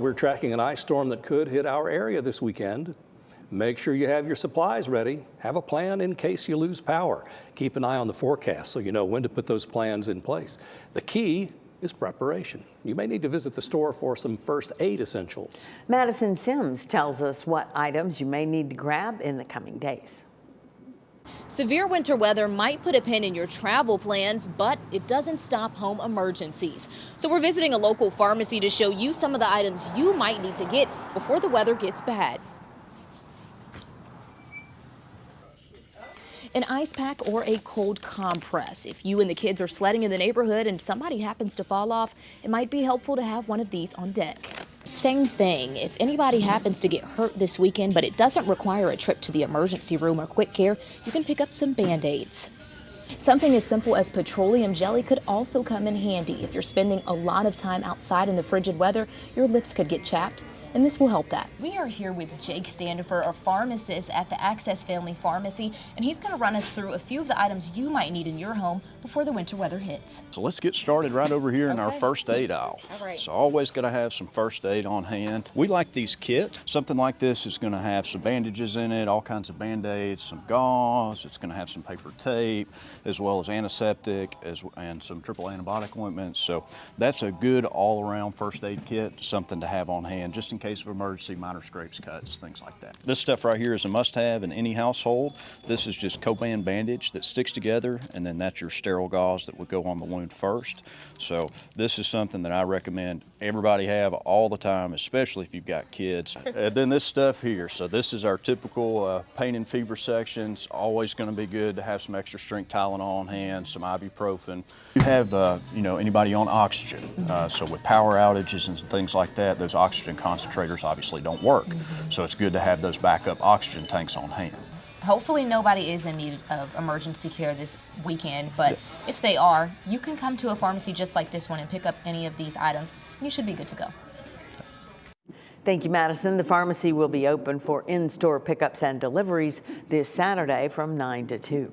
We're tracking an ice storm that could hit our area this weekend. Make sure you have your supplies ready. Have a plan in case you lose power. Keep an eye on the forecast so you know when to put those plans in place. The key is preparation. You may need to visit the store for some first aid essentials. Madison Sims tells us what items you may need to grab in the coming days. Severe winter weather might put a pin in your travel plans, but it doesn't stop home emergencies. So we're visiting a local pharmacy to show you some of the items you might need to get before the weather gets bad. An ice pack or a cold compress. If you and the kids are sledding in the neighborhood and somebody happens to fall off, it might be helpful to have one of these on deck. Same thing, if anybody happens to get hurt this weekend, but it doesn't require a trip to the emergency room or quick care, you can pick up some Band-Aids. Something as simple as petroleum jelly could also come in handy. If you're spending a lot of time outside in the frigid weather, your lips could get chapped, and this will help that. We are here with Jake Standifer, a pharmacist at the Access Family Pharmacy, and he's going to run us through a few of the items you might need in your home before the winter weather hits. So let's get started right over here in our first aid aisle. All right. So always got to have some first aid on hand. We like these kits. Something like this is going to have some bandages in it, all kinds of Band-Aids, some gauze. It's going to have some paper tape, as well as antiseptic and some triple antibiotic ointments. So that's a good all-around first aid kit, something to have on hand just in case of emergency, minor scrapes, cuts, things like that. This stuff right here is a must-have in any household. This is just Copan bandage that sticks together, and then that's your sterile gauze that would go on the wound first. So this is something that I recommend everybody have all the time, especially if you've got kids. And then this stuff here. So this is our typical pain and fever section. It's always going to be good to have some extra strength Tylenol on hand, some ibuprofen. You have, anybody on oxygen. So with power outages and things like that, those oxygen concentrators obviously don't work. So it's good to have those backup oxygen tanks on hand. Hopefully nobody is in need of emergency care this weekend, but if they are, you can come to a pharmacy just like this one and pick up any of these items. You should be good to go. Thank you, Madison. The pharmacy will be open for in-store pickups and deliveries this Saturday from 9 to 2.